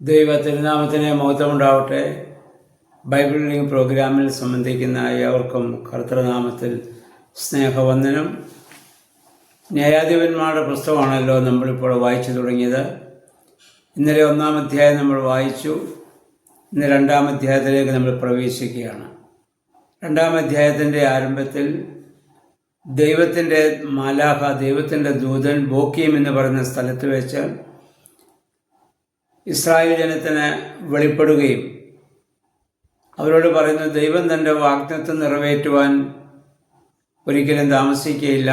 ദൈവ തിരുനാമത്തിന് മഹത്വമുണ്ടാവട്ടെ. Bible reading പ്രോഗ്രാമിൽ സംബന്ധിക്കുന്ന ഏവർക്കും കർത്തൃനാമത്തിൽ സ്നേഹവന്ദനം. ന്യായാധിപന്മാരുടെ പുസ്തകമാണല്ലോ നമ്മളിപ്പോൾ വായിച്ചു തുടങ്ങിയത്. ഇന്നലെ 1-ാം അധ്യായം നമ്മൾ വായിച്ചു. ഇന്ന് 2-ാം അധ്യായത്തിലേക്ക് നമ്മൾ പ്രവേശിക്കുകയാണ്. 2-ാം അധ്യായത്തിൻ്റെ ആരംഭത്തിൽ ദൈവത്തിൻ്റെ മാലാഖ, ദൈവത്തിൻ്റെ ദൂതൻ ബോക്കീം എന്ന് പറയുന്ന സ്ഥലത്ത് വെച്ച് ഇസ്രായേൽ ജനത്തിന് വെളിപ്പെടുകയും അവരോട് പറയുന്നു, ദൈവം തൻ്റെ വാഗ്ദത്തം നിറവേറ്റുവാൻ ഒരിക്കലും താമസിക്കുകയില്ല.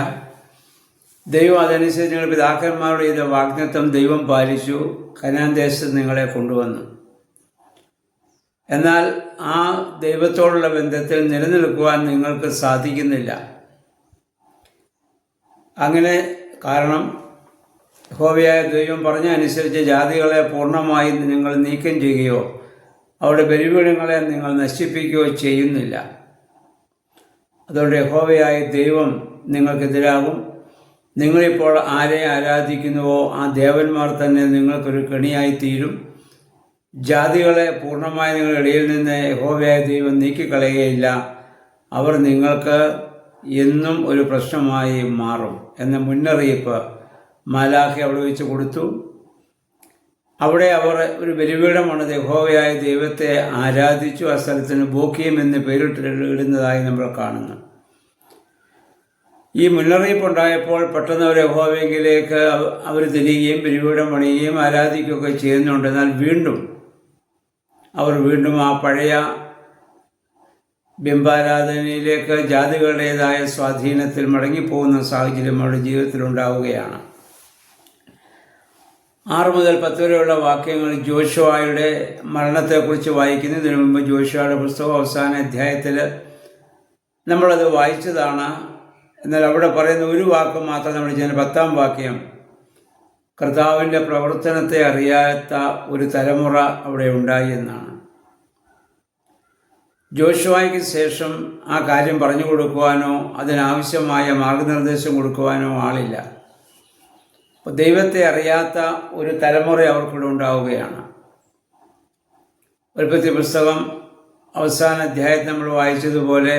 ദൈവം അതനുസരിച്ച് നിങ്ങൾ പിതാക്കന്മാരുടെ ചെയ്ത വാഗ്ദത്തം ദൈവം പാലിച്ചു, കനാൻ ദേശത്ത് നിങ്ങളെ കൊണ്ടുവന്നു. എന്നാൽ ആ ദൈവത്തോടുള്ള ബന്ധത്തിൽ നിലനിൽക്കുവാൻ നിങ്ങൾക്ക് സാധിക്കുന്നില്ല. അങ്ങനെ കാരണം യഹോവയായ ദൈവം പറഞ്ഞ അനുസരിച്ച് ജാതികളെ പൂർണ്ണമായി നിങ്ങൾ നീക്കം ചെയ്യുകയോ അവരുടെ ബലിപീഠങ്ങളെ നിങ്ങൾ നശിപ്പിക്കുകയോ ചെയ്യുന്നില്ല. അതുകൊണ്ട് യഹോവയായ ദൈവം നിങ്ങൾക്കെതിരാകും. നിങ്ങളിപ്പോൾ ആരെ ആരാധിക്കുന്നുവോ ആ ദേവന്മാർ തന്നെ നിങ്ങൾക്കൊരു കെണിയായി തീരും. ജാതികളെ പൂർണ്ണമായി നിങ്ങളുടെ ഇടയിൽ നിന്ന് യഹോവയായ ദൈവം നീക്കിക്കളയുകയില്ല. അവർ നിങ്ങൾക്ക് എന്നും ഒരു പ്രശ്നമായി മാറും എന്ന മുന്നറിയിപ്പ് മാലാഖ അവിടെ വെച്ച് കൊടുത്തു. അവിടെ അവർ ഒരു ബലിപീഠമാണ് യഹോവയായ ദൈവത്തെ ആരാധിച്ചു. ആ സ്ഥലത്തിന് ബോക്കീം എന്ന് പേരിട്ടിടുന്നതായി നമ്മൾ കാണുന്നു. ഈ മുന്നറിയിപ്പുണ്ടായപ്പോൾ പെട്ടെന്ന് അവർ യഹോവയെങ്കിലേക്ക് അവർ തിരിയുകയും ബലിപീഠം പണിയുകയും ആരാധിക്കുകയൊക്കെ ചെയ്യുന്നുണ്ട്. എന്നാൽ അവർ വീണ്ടും ആ പഴയ ബിംബാരാധനയിലേക്ക് ജാതികളുടേതായ സ്വാധീനത്തിൽ മടങ്ങിപ്പോകുന്ന സാഹചര്യം അവരുടെ ജീവിതത്തിലുണ്ടാവുകയാണ്. 6 മുതൽ 10 വരെയുള്ള വാക്യങ്ങൾ ജോഷുവയുടെ മരണത്തെക്കുറിച്ച് വായിക്കുന്നതിന് മുമ്പ് ജോഷുവയുടെ പുസ്തകം അവസാന അധ്യായത്തിൽ നമ്മളത് വായിച്ചതാണ്. എന്നാൽ അവിടെ പറയുന്ന ഒരു വാക്ക് മാത്രം നമ്മൾ ചെയ്യുന്ന 10-ാം വാക്യം, കർത്താവിൻ്റെ പ്രവർത്തനത്തെ അറിയാത്ത ഒരു തലമുറ അവിടെ ഉണ്ടായി എന്നാണ്. ജോഷുവയ്ക്ക് ശേഷം ആ കാര്യം പറഞ്ഞു കൊടുക്കുവാനോ അതിനാവശ്യമായ മാർഗനിർദ്ദേശം കൊടുക്കുവാനോ ആളില്ല. അപ്പോൾ ദൈവത്തെ അറിയാത്ത ഒരു തലമുറ അവർക്കൂടെ ഉണ്ടാവുകയാണ്. ഉൽപ്പത്തി പുസ്തകം അവസാന അധ്യായത്തിൽ നമ്മൾ വായിച്ചതുപോലെ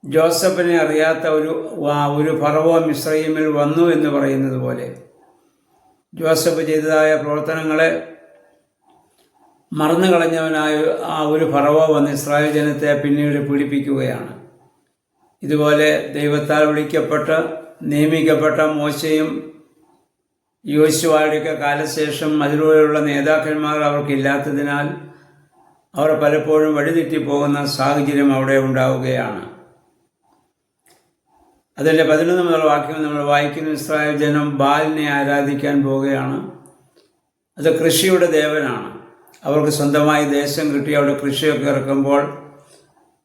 ജോസഫിനെ അറിയാത്ത ഒരു ഫറവോ മിസ്രയീമിൽ വന്നു എന്ന് പറയുന്നത് പോലെ ജോസഫ് ചെയ്തതായ പ്രവർത്തനങ്ങളെ മറന്നു കളഞ്ഞവനായ ആ ഒരു ഫറവോ വന്ന് ഇസ്രായേൽ ജനത്തെ പിന്നീട് പീഡിപ്പിക്കുകയാണ്. ഇതുപോലെ ദൈവത്താൽ വിളിക്കപ്പെട്ട് നിയമിക്കപ്പെട്ട മോശയും യോശുവയുടെയൊക്കെ കാലശേഷം അതിലൂടെയുള്ള നേതാക്കന്മാർ അവർക്കില്ലാത്തതിനാൽ അവർ പലപ്പോഴും വഴിതെറ്റിപ്പോകുന്ന സാഹചര്യം അവിടെ ഉണ്ടാവുകയാണ്. അതിൻ്റെ 11 മുതൽ വാക്യം നമ്മൾ വായിക്കുന്നു. ഇസ്രായേൽ ജനം ബാലിനെ ആരാധിക്കാൻ പോവുകയാണ്. അത് കൃഷിയുടെ ദേവനാണ്. അവർക്ക് സ്വന്തമായി ദേശം കിട്ടി അവിടെ കൃഷിയൊക്കെ ഇറക്കുമ്പോൾ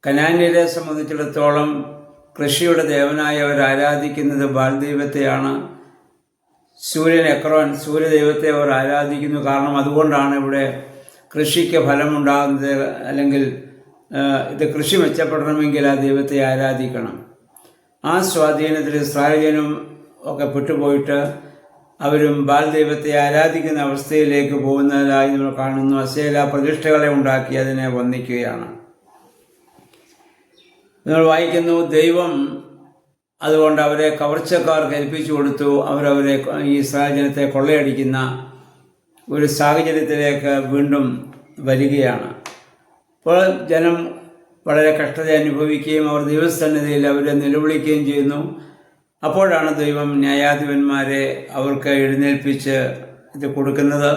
കനാന്യരെ സംബന്ധിച്ചിടത്തോളം കൃഷിയുടെ ദേവനായി അവർ ആരാധിക്കുന്നത് ബാൽ ദൈവത്തെയാണ്. സൂര്യൻ എക്രോൻ, സൂര്യദൈവത്തെ അവർ ആരാധിക്കുന്നു. കാരണം അതുകൊണ്ടാണ് ഇവിടെ കൃഷിക്ക് ഫലമുണ്ടാകുന്നത്. അല്ലെങ്കിൽ ഇത് കൃഷി മെച്ചപ്പെടണമെങ്കിൽ ആ ദൈവത്തെ ആരാധിക്കണം. ആ സ്വാധീനത്തിൽ ഇസ്രായേലും ഒക്കെ പെട്ടുപോയിട്ട് അവരും ബാൽ ദൈവത്തെ ആരാധിക്കുന്ന അവസ്ഥയിലേക്ക് പോകുന്നതായി നമ്മൾ കാണുന്നു. അസേല പ്രതിഷ്ഠകളെ ഉണ്ടാക്കി അതിനെ വന്ദിക്കുകയാണ്. നമ്മൾ വായിക്കുന്നു, ദൈവം അതുകൊണ്ട് അവരെ കവർച്ചക്കാർക്ക് ഏൽപ്പിച്ചു കൊടുത്തു. അവരവരെ ഈ ഇസ്രായേൽ ജനത്തെ കൊള്ളയടിക്കുന്ന ഒരു സാഹചര്യത്തിലേക്ക് വീണ്ടും വരികയാണ്. അപ്പോൾ ജനം വളരെ കഷ്ടത അനുഭവിക്കുകയും അവർ ദൈവസന്നിധിയിൽ അവരെ നിലവിളിക്കുകയും ചെയ്യുന്നു. അപ്പോഴാണ് ദൈവം ന്യായാധിപന്മാരെ അവർക്ക് എഴുന്നേൽപ്പിച്ച് ഇത് കൊടുക്കുന്നത്.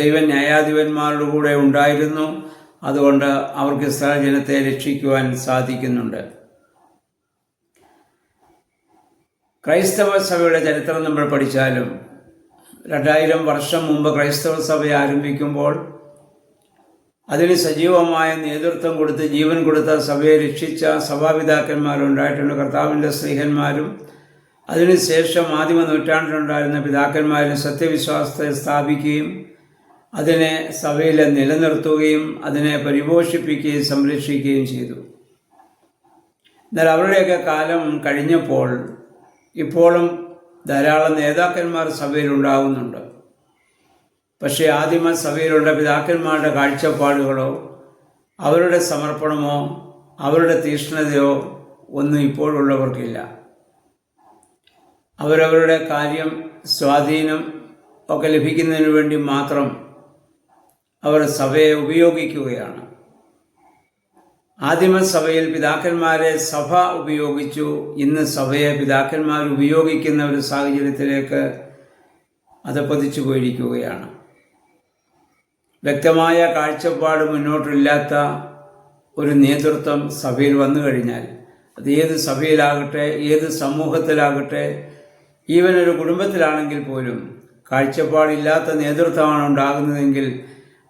ദൈവം ന്യായാധിപന്മാരുടെ കൂടെ ഉണ്ടായിരുന്നു. അതുകൊണ്ട് അവർക്ക് ഇസ്രായേൽ ജനത്തെ രക്ഷിക്കുവാൻ സാധിക്കുന്നുണ്ട്. ക്രൈസ്തവ സഭയുടെ ചരിത്രം നമ്മൾ പഠിച്ചാലും 2000 വർഷം മുമ്പ് ക്രൈസ്തവ സഭ ആരംഭിക്കുമ്പോൾ അതിന് സജീവമായ നേതൃത്വം കൊടുത്ത് ജീവൻ കൊടുത്ത സഭയെ രക്ഷിച്ച സഭാപിതാക്കന്മാരുണ്ടായിട്ടുണ്ട്. കർത്താവിൻ്റെ സ്നേഹന്മാരും അതിനുശേഷം ആദിമ നൂറ്റാണ്ടിലുണ്ടായിരുന്ന പിതാക്കന്മാരും സത്യവിശ്വാസത്തെ സ്ഥാപിക്കുകയും അതിനെ സഭയിൽ നിലനിർത്തുകയും അതിനെ പരിപോഷിപ്പിക്കുകയും സംരക്ഷിക്കുകയും ചെയ്തു. എന്നാൽ അവരുടെയൊക്കെ കാലം കഴിഞ്ഞപ്പോൾ ഇപ്പോഴും ധാരാളം നേതാക്കന്മാർ സഭയിൽ ഉണ്ടാകുന്നുണ്ട്. പക്ഷേ ആദിമ സഭയിലുള്ള പിതാക്കന്മാരുടെ കാഴ്ചപ്പാടുകളോ അവരുടെ സമർപ്പണമോ അവരുടെ തീഷ്ണതയോ ഒന്നും ഇപ്പോഴുള്ളവർക്കില്ല. അവരവരുടെ കാര്യം സ്വാധീനം ഒക്കെ ലഭിക്കുന്നതിന് വേണ്ടി മാത്രം അവർ സഭയെ ഉപയോഗിക്കുകയാണ്. ആദിമസഭയിൽ പിതാക്കന്മാരെ സഭ ഉപയോഗിച്ചു. ഇന്ന് സഭയെ പിതാക്കന്മാർ ഉപയോഗിക്കുന്ന ഒരു സാഹചര്യത്തിലേക്ക് അധപ്പതിച്ചു പോയിരിക്കുകയാണ്. വ്യക്തമായ കാഴ്ചപ്പാട് മുന്നോട്ടില്ലാത്ത ഒരു നേതൃത്വം സഭയിൽ വന്നു കഴിഞ്ഞാൽ, അത് ഏത് സഭയിലാകട്ടെ, ഏത് സമൂഹത്തിലാകട്ടെ, ഈവൻ ഒരു കുടുംബത്തിലാണെങ്കിൽ പോലും കാഴ്ചപ്പാടില്ലാത്ത നേതൃത്വമാണ് ഉണ്ടാകുന്നതെങ്കിൽ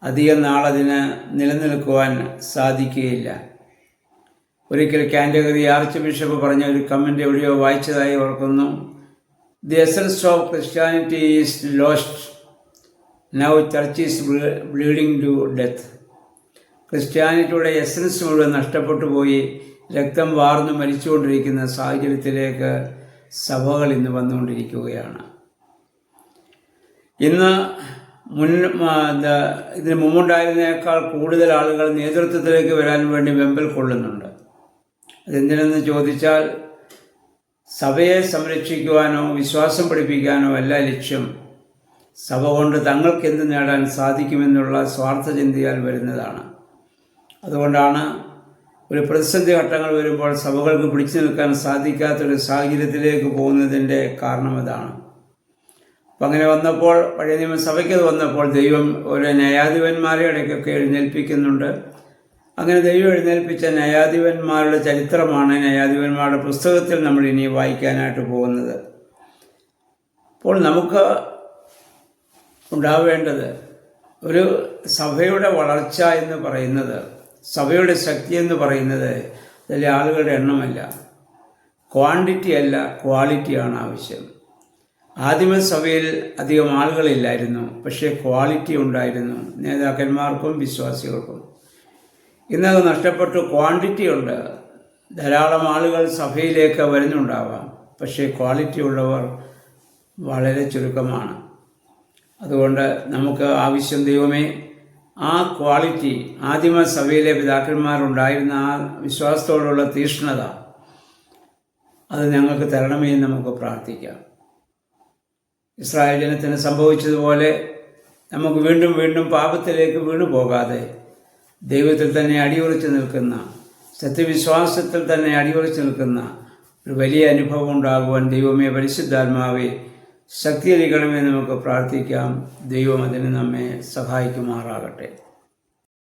അധികം നാളതിന് നിലനിൽക്കുവാൻ സാധിക്കുകയില്ല. ഒരിക്കൽ കാൻറ്റർബറി ആർച്ച് ബിഷപ്പ് പറഞ്ഞ ഒരു കമൻ്റ് എവിടെയോ വായിച്ചതായി ഓർക്കുന്നു. The essence of Christianity is lost, now church is bleeding to death. ക്രിസ്ത്യാനിറ്റിയുടെ എസൻസ് മുഴുവൻ നഷ്ടപ്പെട്ടു പോയി, രക്തം വാർന്നു മരിച്ചുകൊണ്ടിരിക്കുന്ന സാഹചര്യത്തിലേക്ക് സഭകൾ ഇന്ന് വന്നുകൊണ്ടിരിക്കുകയാണ്. ഇന്ന് ഇതിന് മുമ്പുണ്ടായിരുന്നതിനേക്കാൾ കൂടുതൽ ആളുകൾ നേതൃത്വത്തിലേക്ക് വരാൻ വേണ്ടി വെമ്പൽ കൊള്ളുന്നുണ്ട്. അതെന്തിനെന്ന് ചോദിച്ചാൽ, സഭയെ സംരക്ഷിക്കുവാനോ വിശ്വാസം പഠിപ്പിക്കാനോ അല്ല ലക്ഷ്യം, സഭ കൊണ്ട് തങ്ങൾക്ക് എന്ത് നേടാൻ സാധിക്കുമെന്നുള്ള സ്വാർത്ഥ ചിന്തയാൽ വരുന്നതാണ്. അതുകൊണ്ടാണ് ഒരു പ്രതിസന്ധി ഘട്ടങ്ങൾ വരുമ്പോൾ സഭകൾക്ക് പിടിച്ചു നിൽക്കാൻ സാധിക്കാത്തൊരു സാഹചര്യത്തിലേക്ക് പോകുന്നതിൻ്റെ കാരണം അതാണ്. അപ്പം അങ്ങനെ വന്നപ്പോൾ, പഴയ നിയമസഭയ്ക്ക് വന്നപ്പോൾ ദൈവം ഒരു ന്യായാധിപന്മാരെ ഇടയ്ക്കൊക്കെ എഴുന്നേൽപ്പിക്കുന്നുണ്ട്. അങ്ങനെ ദൈവം എഴുന്നേൽപ്പിച്ച ന്യായാധിപന്മാരുടെ ചരിത്രമാണ് ന്യായാധിപന്മാരുടെ പുസ്തകത്തിൽ നമ്മൾ ഇനി വായിക്കാനായിട്ട് പോകുന്നത്. അപ്പോൾ നമുക്ക് ഉണ്ടാവേണ്ടത് ഒരു സഭയുടെ വളർച്ച എന്ന് പറയുന്നത്, സഭയുടെ ശക്തി എന്ന് പറയുന്നത് അതിലെ ആളുകളുടെ എണ്ണമല്ല, ക്വാണ്ടിറ്റി അല്ല, ക്വാളിറ്റിയാണ് ആവശ്യം. ആദിമസഭയിൽ അധികം ആളുകളില്ലായിരുന്നു, പക്ഷേ ക്വാളിറ്റി ഉണ്ടായിരുന്നു നേതാക്കന്മാർക്കും വിശ്വാസികൾക്കും. ഇന്നത് നഷ്ടപ്പെട്ടു. ക്വാണ്ടിറ്റി ഉണ്ട്, ധാരാളം ആളുകൾ സഭയിലേക്ക് വരുന്നുണ്ടാവാം, പക്ഷേ ക്വാളിറ്റി ഉള്ളവർ വളരെ ചുരുക്കമാണ്. അതുകൊണ്ട് നമുക്ക് ആവശ്യം, ദൈവമേ, ആ ക്വാളിറ്റി, ആദിമസഭയിലെ പിതാക്കന്മാരുണ്ടായിരുന്ന ആ വിശ്വാസത്തോടുള്ള തീഷ്ണത, അത് ഞങ്ങൾക്ക് തരണമേ എന്ന് നമുക്ക് പ്രാർത്ഥിക്കാം. ഇസ്രായേൽ ജനത്തിന് സംഭവിച്ചതുപോലെ നമുക്ക് വീണ്ടും വീണ്ടും പാപത്തിലേക്ക് വീണു പോകാതെ ദൈവത്തിൽ തന്നെ അടിയുറച്ച് നിൽക്കുന്ന, സത്യവിശ്വാസത്തിൽ തന്നെ അടിയുറച്ച് നിൽക്കുന്ന ഒരു വലിയ അനുഭവം ഉണ്ടാകുവാൻ ദൈവമേ, പരിശുദ്ധാത്മാവേ, ശക്തിയരിക്കണമെന്ന് നമുക്ക് പ്രാർത്ഥിക്കാം. ദൈവം അതിന് നമ്മെ സഹായിക്കുമാറാകട്ടെ.